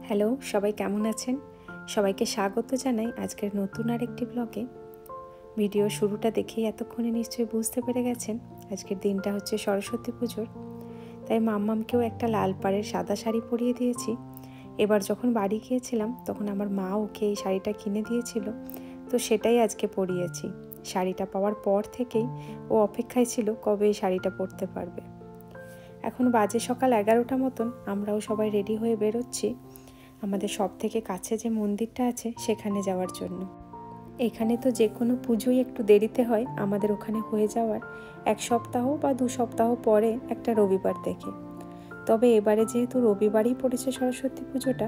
Hello, সবাই কেমন আছেন? সবাইকে স্বাগত জানাই আজকের নতুন আরেকটি ব্লগে। ভিডিও শুরুটা দেখেই এতক্ষণে নিশ্চয়ই বুঝতে পেরে গেছেন আজকের দিনটা হচ্ছে সরস্বতী পুজোর। তাই মাম্মামকেও একটা লাল পাড়ের সাদা শাড়ি পরিয়ে দিয়েছি। এবার যখন বাড়ি গিয়েছিলাম তখন আমার মা ওকে এই শাড়িটা কিনে দিয়েছিল, তো সেটাই আজকে পরিয়েছি। শাড়িটা পাওয়ার পর থেকেই ও অপেক্ষায় ছিল কবে এই শাড়িটা পরতে পারবে। এখন বাজে সকাল 11টা মতন, আমরাও সবাই রেডি হয়ে বেরোচ্ছি আমাদের সব থেকে কাছে যে মন্দিরটা আছে সেখানে যাওয়ার জন্য। এখানে তো যে কোনো পুজোই একটু দেরিতে হয়, আমাদের ওখানে হয়ে যাওয়ার 1 সপ্তাহ বা 2 সপ্তাহ পরে একটা রবিবার দেখে। তবে এবারে যেহেতু রবিবারই পড়েছে সরস্বতী পুজোটা,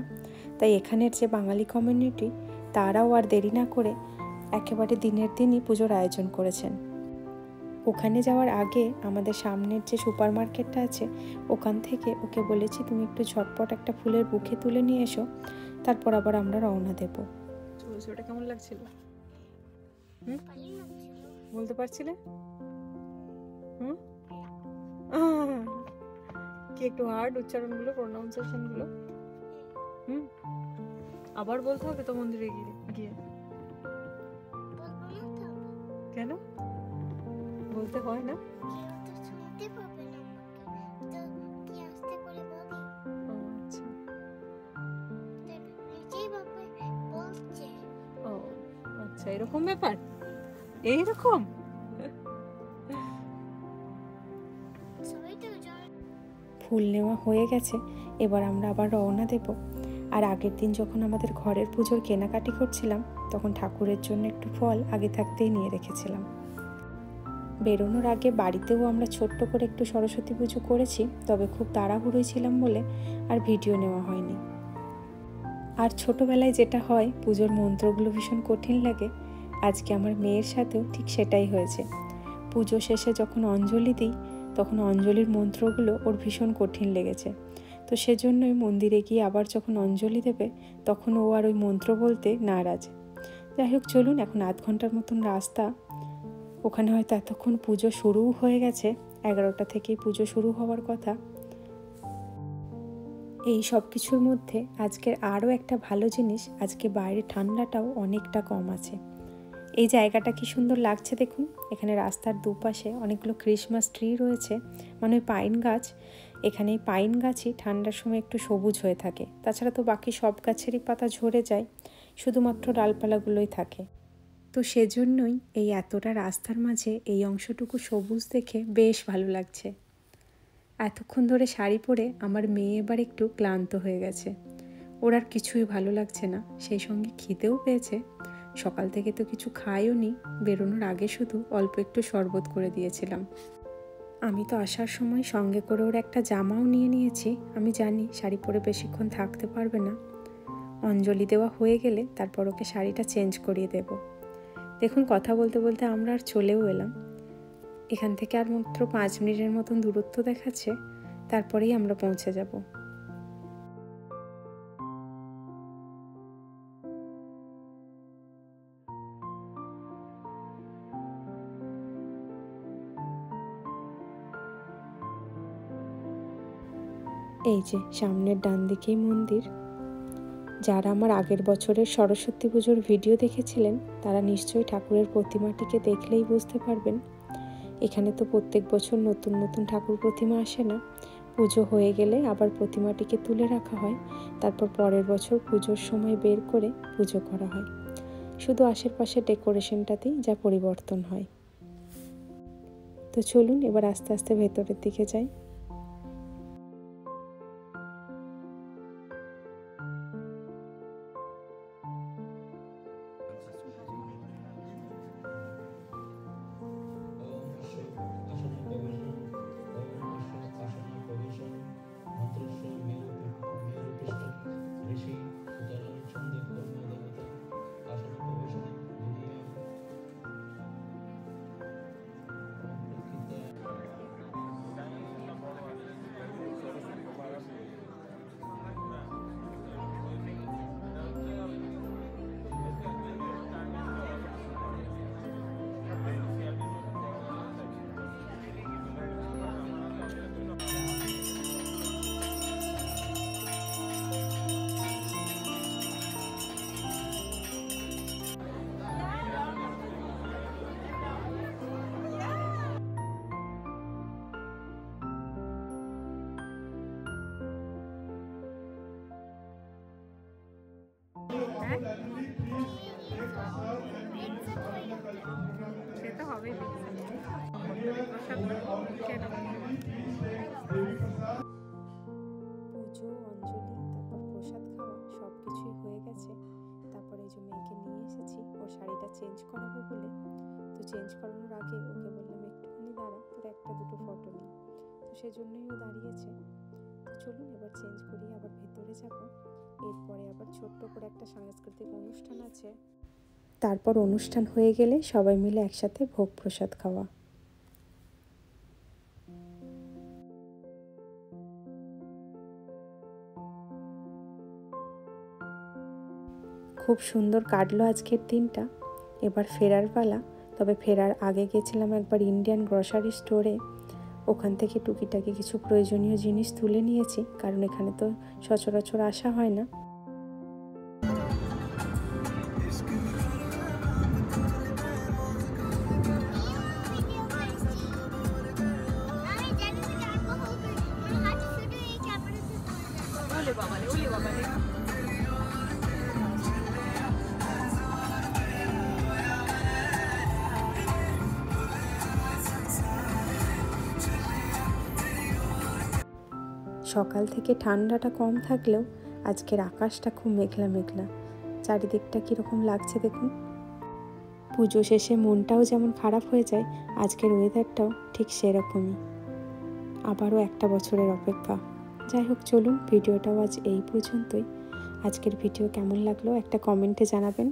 তাই এখানের যে বাঙালি কমিউনিটি তারাও আর দেরি না করে একেবারে দিনের দিনই পুজোর আয়োজন করেছেন। ওখানে যাওয়ার আগে আমাদের সামনের যে সুপার মার্কেটটা আছে ওখান থেকে ওকে বলেছি তুমি একটু ঝটপট একটা ফুলের বুকে তুলে নিয়ে এসো, তারপর আবার আমরা রওনা দেবো। ওটা কেমন লাগছিল? বলতে পারছিলে? কি একটু হার্ড উচ্চারণগুলো, প্রোনাউন্সিয়েশনগুলো? আবার বলতে হবে তো মন্দিরে গিয়ে? কেন বলতে হয় না? আচ্ছা, এরকম ব্যাপার। এইরকম ফুল নেওয়া হয়ে গেছে, এবার আমরা আবার রওনা দেব। আর আগের দিন যখন আমাদের ঘরের পুজোর কেনাকাটি করছিলাম তখন ঠাকুরের জন্য একটু ফল আগে থাকতেই নিয়ে রেখেছিলাম। বেরোনোর আগে বাড়িতেও আমরা ছোট্ট করে একটু সরস্বতী পুজো করেছি, তবে খুব তাড়াহুড়োই ছিলাম বলে আর ভিডিও নেওয়া হয়নি। আর ছোটোবেলায় যেটা হয় পুজোর মন্ত্রগুলো ভীষণ কঠিন লাগে, আজকে আমার মেয়ের সাথেও ঠিক সেটাই হয়েছে। পুজো শেষে যখন অঞ্জলি দিই তখন অঞ্জলির মন্ত্রগুলো ওর ভীষণ কঠিন লেগেছে, তো সেজন্যই মন্দিরে গিয়ে আবার যখন অঞ্জলি দেবে তখন ও আর ওই মন্ত্র বলতে নারাজ। যাই হোক, চলুন, এখন আধ ঘন্টার মতন রাস্তা। ওখানে হয়তো এতক্ষণ পুজো শুরুও হয়ে গেছে, 11টা থেকেই পুজো শুরু হওয়ার কথা। এই সব কিছুর মধ্যে আজকের আরও একটা ভালো জিনিস, আজকে বাইরে ঠান্ডাটাও অনেকটা কম আছে। এই জায়গাটা কি সুন্দর লাগছে দেখুন। এখানে রাস্তার দুপাশে অনেকগুলো ক্রিসমাস ট্রি রয়েছে, মানে ওই পাইন গাছ। এখানে এই পাইন গাছই ঠান্ডার সময় একটু সবুজ হয়ে থাকে, তাছাড়া তো বাকি সব গাছেরই পাতা ঝরে যায়, শুধুমাত্র ডালপালাগুলোই থাকে। তো সেজন্যই এই এতটা রাস্তার মাঝে এই অংশটুকু সবুজ দেখে বেশ ভালো লাগছে। এতক্ষণ ধরে শাড়ি পরে আমার মেয়ে এবার একটু ক্লান্ত হয়ে গেছে, ওর আর কিছুই ভালো লাগছে না, সেই সঙ্গে খিদেও পেয়েছে। সকাল থেকে তো কিছু খাইও নি, বেরোনোর আগে শুধু অল্প একটু শরবত করে দিয়েছিলাম। আমি তো আসার সময় সঙ্গে করে ওর একটা জামাও নিয়ে নিয়েছি, আমি জানি শাড়ি পরে বেশিক্ষণ থাকতে পারবে না। অঞ্জলি দেওয়া হয়ে গেলে তারপর ওকে শাড়িটা চেঞ্জ করিয়ে দেব। দেখুন, কথা বলতে বলতে আমরা আর চলেও এলাম। এখান থেকে আর মাত্র 5 মিনিটের মতন দূরত্ব দেখাচ্ছে, তারপরেই আমরা পৌঁছে যাব। এই যে সামনের ডান দিকেই মন্দির। যারা আমার আগের বছরের সরস্বতী পুজোর ভিডিও দেখেছিলেন তারা নিশ্চয়ই ঠাকুরের প্রতিমাটিকে দেখলেই বুঝতে পারবেন। এখানে তো প্রত্যেক বছর নতুন নতুন ঠাকুর প্রতিমা আসে না, পুজো হয়ে গেলে আবার প্রতিমাটিকে তুলে রাখা হয়, তারপর পরের বছর পুজোর সময় বের করে পুজো করা হয়। শুধু আশেপাশে ডেকোরেশনটাতেই যা পরিবর্তন হয়। তো চলুন এবার আস্তে আস্তে ভেতরের দিকে যাই। হবে পুজো, অঞ্জলি, তারপর প্রসাদ খাওয়া সব কিছুই হয়ে গেছে। তারপরে এই যে মেয়েকে নিয়ে এসেছি ওর শাড়িটা চেঞ্জ করাবো বলে। তো চেঞ্জ করানোর আগে ওকে বললাম একটুখানি দাঁড়া, তোর একটা দুটো ফটো নিই। তো সেজন্যই ও দাঁড়িয়েছে। তো চলুন এবার চেঞ্জ করিয়ে আবার ভেতরে যাব। এরপরে আবার ছোট্ট করে একটা সাংস্কৃতিক অনুষ্ঠান আছে। তারপর অনুষ্ঠান হয়ে গেলে সবাই মিলে একসাথে ভোগ প্রসাদ খাওয়া। খুব সুন্দর কাটলো আজকের দিনটা। এবার ফেরার পালা। তবে ফেরার আগে গেছিলাম একবার ইন্ডিয়ান গ্রসারি স্টোরে। ওখান থেকে টুকিটাকি কিছু প্রয়োজনীয় জিনিস তুলে নিয়েছি, কারণ এখানে তো সচরাচর আসা হয় না। সকাল থেকে ঠান্ডাটা কম থাকলেও আজকের আকাশটা খুব মেঘলা মেঘলা। চারিদিকটা কীরকম লাগছে দেখুন। পুজো শেষে মনটাও যেমন খারাপ হয়ে যায়, আজকের ওয়েদারটাও ঠিক সেরকমই। আবারও একটা বছরের অপেক্ষা। যাই হোক, চলুন ভিডিওটাও আজ এই পর্যন্তই। আজকের ভিডিও কেমন লাগলো একটা কমেন্টে জানাবেন।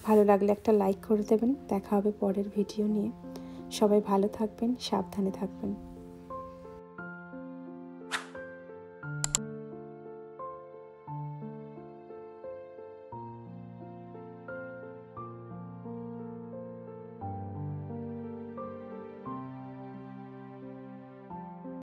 ভালো লাগলে একটা লাইক করে দেবেন। দেখা হবে পরের ভিডিও নিয়ে। সবাই ভালো থাকবেন, সাবধানে থাকবেন।